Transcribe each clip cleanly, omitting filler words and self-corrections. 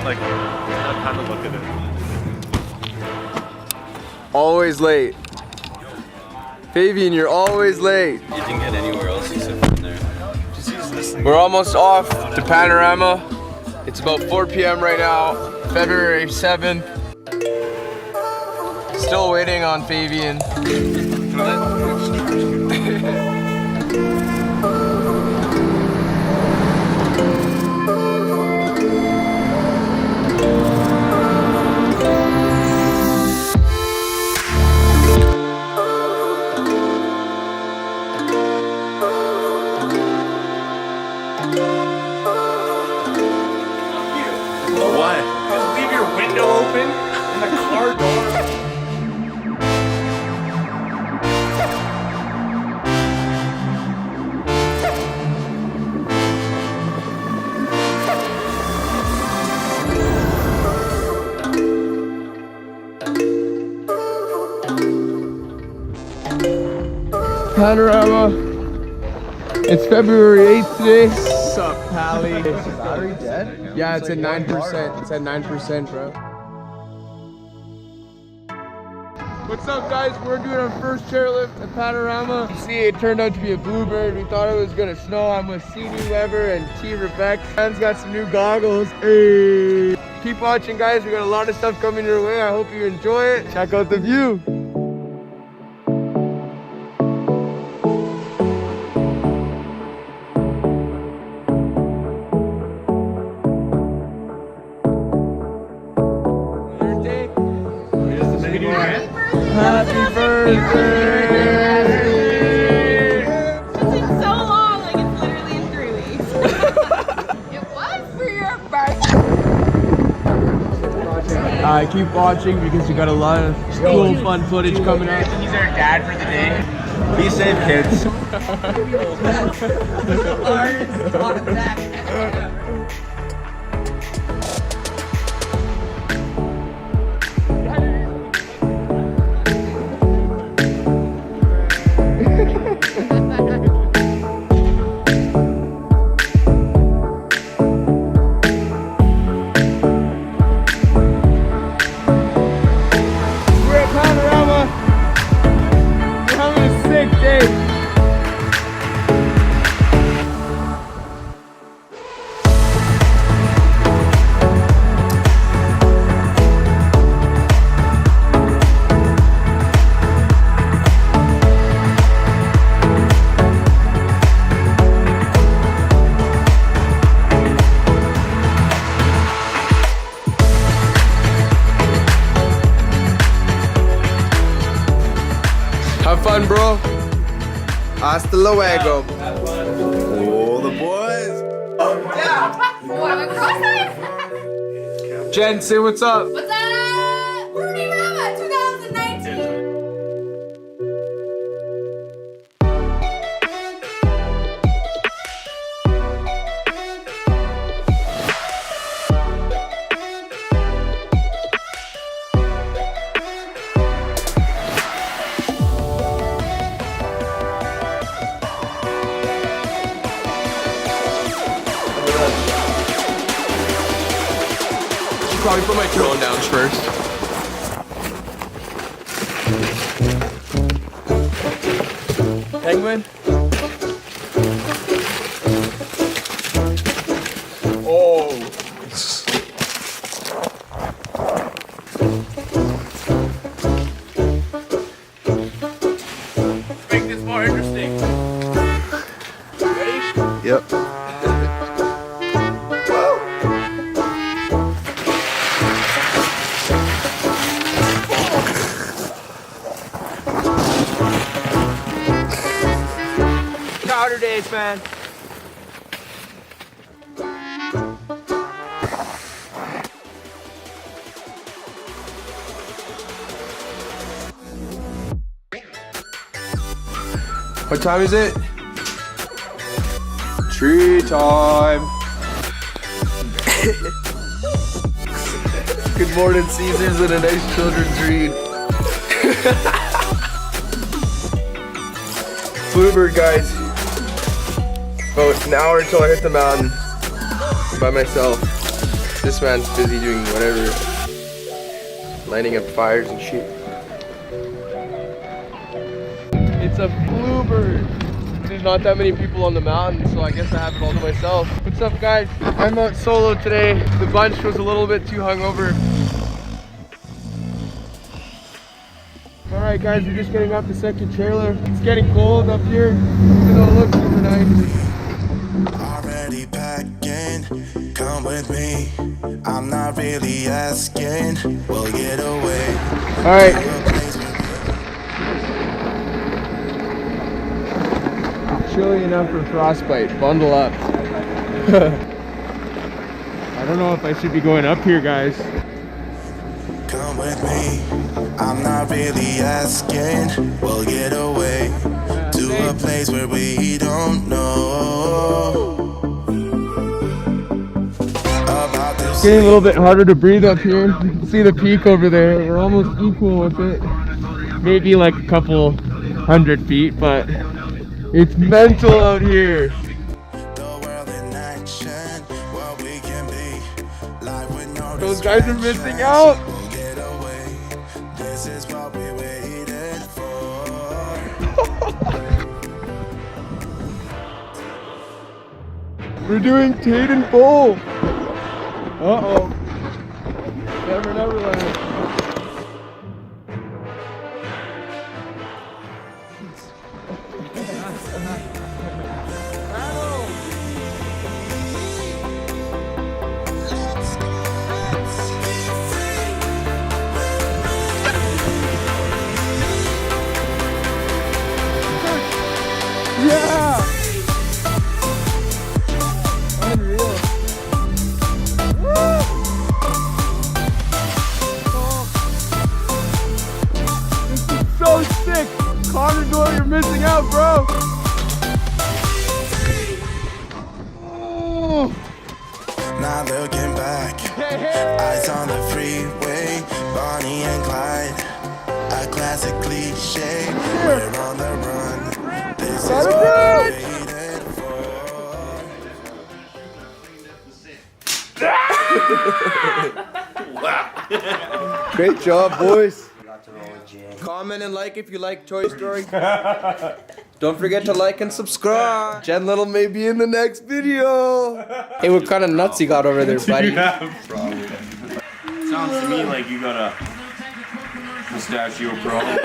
Like, that kind of look at it. Always late. Fabian, you're always late. You didn't get anywhere else except from there. We're almost off to Panorama. It's about 4 p.m. right now, February 7th. Still waiting on Fabian. What? Just leave your window open and the car door. Panorama. It's February 8th today. What's up, Pally? Is the battery dead? Yeah, it's at 9%. It's at 9%, bro. What's up, guys? We're doing our first chairlift at Panorama. You see, it turned out to be a bluebird. We thought it was gonna snow. I'm with CD Weber and T. Rebecca. Dan's got some new goggles. Hey! Keep watching, guys. We got a lot of stuff coming your way. I hope you enjoy it. Check out the view. Happy birthday! It's been so long, like it's literally in 3 weeks. It was for your birthday. Keep watching because we got a lot of cool, fun footage coming up. He's our dad for the day. Be safe, kids. We're at Panorama. We're having a sick day. Have fun, bro. Hasta luego. Oh, the boys. What, across that? Jen, say what's up. What's up? Panorama 2019. Probably put my drone down first. Penguin? Oh. Make this more interesting. Ready? Yep. Powder days, man. What time is it? Tree time. Good morning, Caesars, and a nice children's read. Bluebird, guys. About an hour until I hit the mountain by myself. This man's busy doing whatever. Lighting up fires and shit. It's a bluebird. There's not that many people on the mountain, so I guess I have it all to myself. What's up, guys? I'm out solo today. The bunch was a little bit too hungover. Alright guys, we're just getting off the second trailer. It's getting cold up here, even though it looks super nice. Already packing, come with me. I'm not really asking, we'll get away. Alright. Chilly enough for frostbite. Bundle up. I don't know if I should be going up here, guys. Come with me, I'm not really asking, we'll get away to a place where we don't know about this. Getting a little bit harder to breathe up here. You can see the peak over there. We're almost equal with it. Maybe like a couple 100 feet, but it's mental out here. The world in action, what we can be, life with no Those guys are missing out. we'll get away, this is what we waited for. We're doing Tate and Bull. Uh-oh. Never Neverland. Yeah! Unreal. Woo! This is so sick! Connor, you're missing out, bro! Oh. Not looking back, eyes on the freeway, Bonnie and Clyde, a classic cliche, we're on the run, this is what we waited for. Great job, boys. Comment and like if you like Toy Story. Don't forget to like and subscribe. Jen Little may be in the next video. Hey, what kind of nuts you got over there, buddy? Sounds to me like you got a pistachio problem.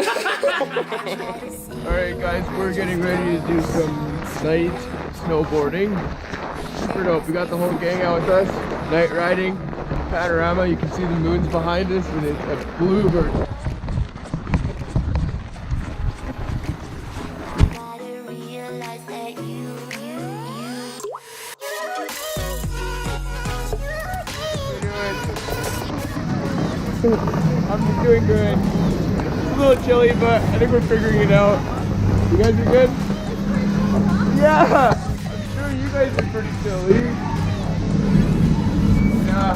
Alright guys, we're getting ready to do some night snowboarding. Super dope. We got the whole gang out with us. Night riding. Panorama. You can see the moons behind us and it's a bluebird. I'm just doing good. It's a little chilly, but I think we're figuring it out. You guys are good? Yeah! I'm sure you guys are pretty chilly. Yeah.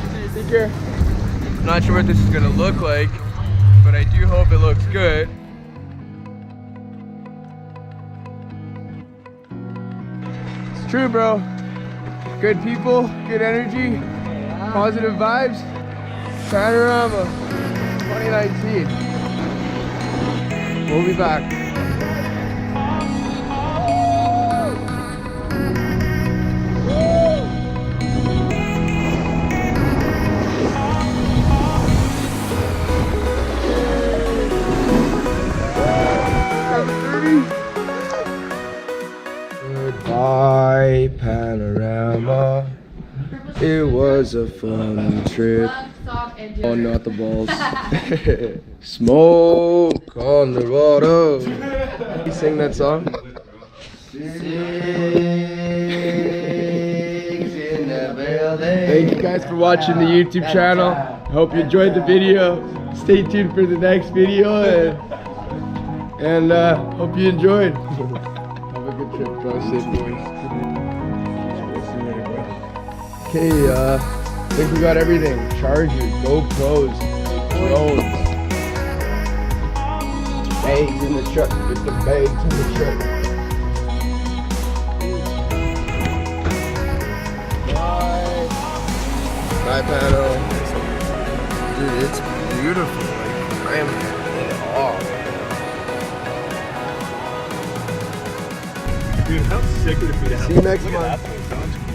Hey, take care. I'm not sure what this is gonna look like, but I do hope it looks good. It's true, bro. Good people, good energy, positive vibes. Panorama 2019. We'll be back. Goodbye, Panorama. It was a fun trip. Oh, not the balls. Smoke on the water. You sing that song? Thank you guys for watching the YouTube channel. I hope you enjoyed the video. Stay tuned for the next video and hope you enjoyed. Have a good trip. Drive safe, boys. Okay, I think we got everything. Chargers, GoPros, drones. Bags in the truck. Get the bags in the truck. Bye. Bye, Pano. Dude, it's beautiful. Like, I am in awe. Dude, how sick would it be to have See you next look at month. that place, huh?